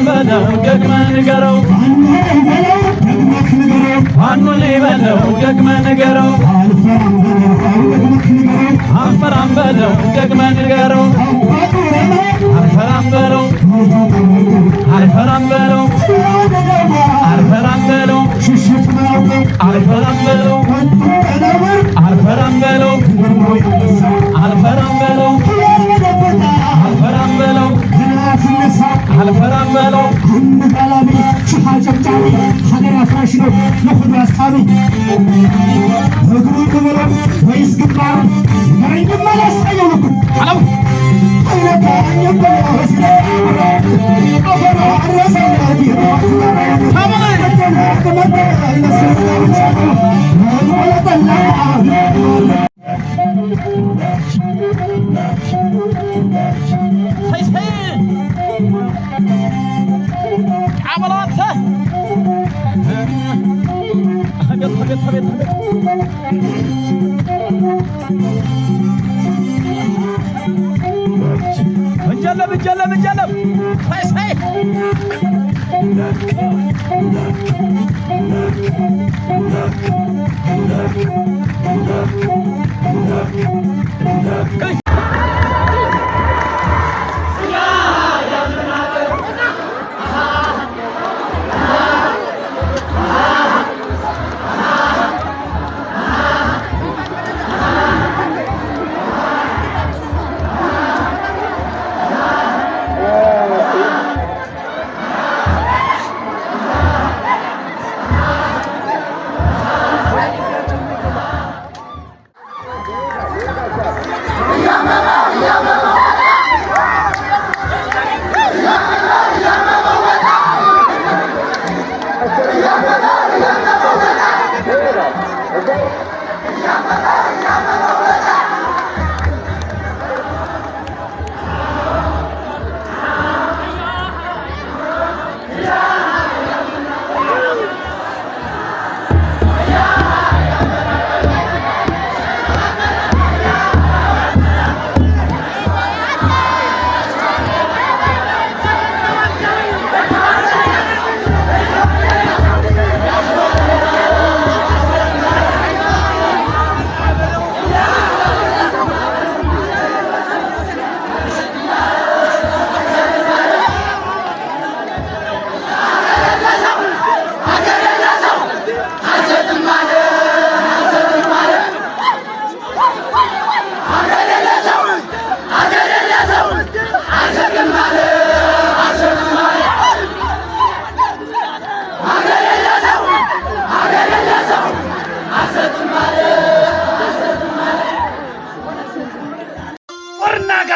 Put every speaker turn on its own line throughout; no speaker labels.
በለው ደግመህ ንገረው ፋኖን በለው ደግመህ ንገረው አልፈራም በለው ደግመህ ንገረው አልፈራም በለው አልፈራም በለው አልፈራም በለው አልፈራም በለው አልፈራም በለው አልፈራም በለው አልፈራም በለው አልፈራም በለው ሀገር አፍራሽ ነው ለሁሉ አሳቢ እግሩ ክብሮ ወይስ ግንባሩ መረኝመለስ አየው አለው بنجلب هاي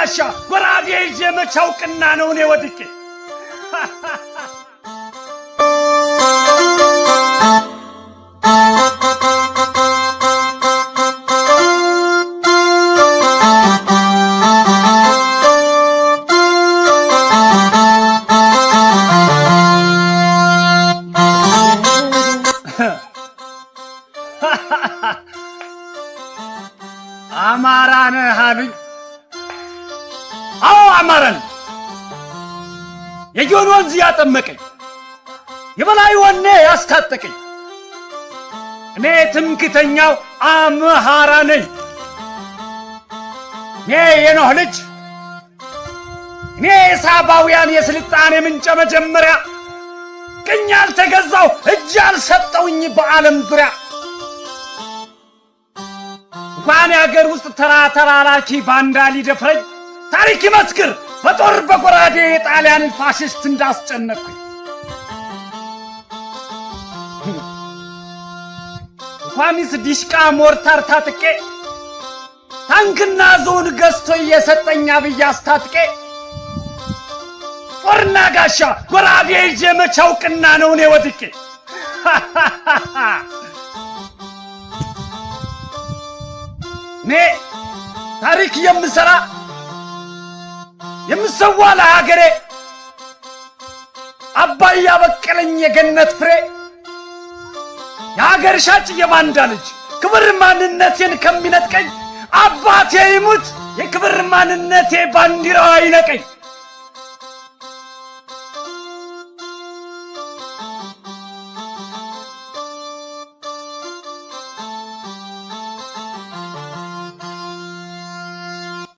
ጋሻ ጎራዴ ይዤ መቻውቅና ነው እኔ ወድቄ አማራነ ሀብይ አማራን የጆን ወንዝ ያጠመቀኝ የበላይ ወኔ ያስታጠቀኝ እኔ ትምክተኛው አምሃራ ነኝ። እኔ የኖህ ልጅ እኔ የሳባውያን የስልጣኔ ምንጭ መጀመሪያ ቅኝ ያልተገዛው እጅ ያልሰጠውኝ በዓለም ዙሪያ እንኳን የአገር ውስጥ ተራራኪ ባንዳ ሊደፍረኝ ታሪክ ይመስክር በጦር በጎራዴ የጣሊያን ፋሽስት እንዳስጨነቅኩኝ እንኳንስ ዲሽቃ ሞርታር ታጥቄ ታንክና ዞን ገዝቶ የሰጠኝ አብይ አስታጥቄ ጦርና ጋሻ ጎራዴ ይዤ መቻውቅና ነው እኔ ወድቄ እኔ ታሪክ የምሰራ የምሰዋ ለሀገሬ አባይ ያበቀለኝ የገነት ፍሬ የሀገር ሻጭ የባንዳ ልጅ ክብር ማንነቴን ከሚነጥቀኝ አባቴ ይሙት የክብር ማንነቴ ባንዲራው አይነቀኝ።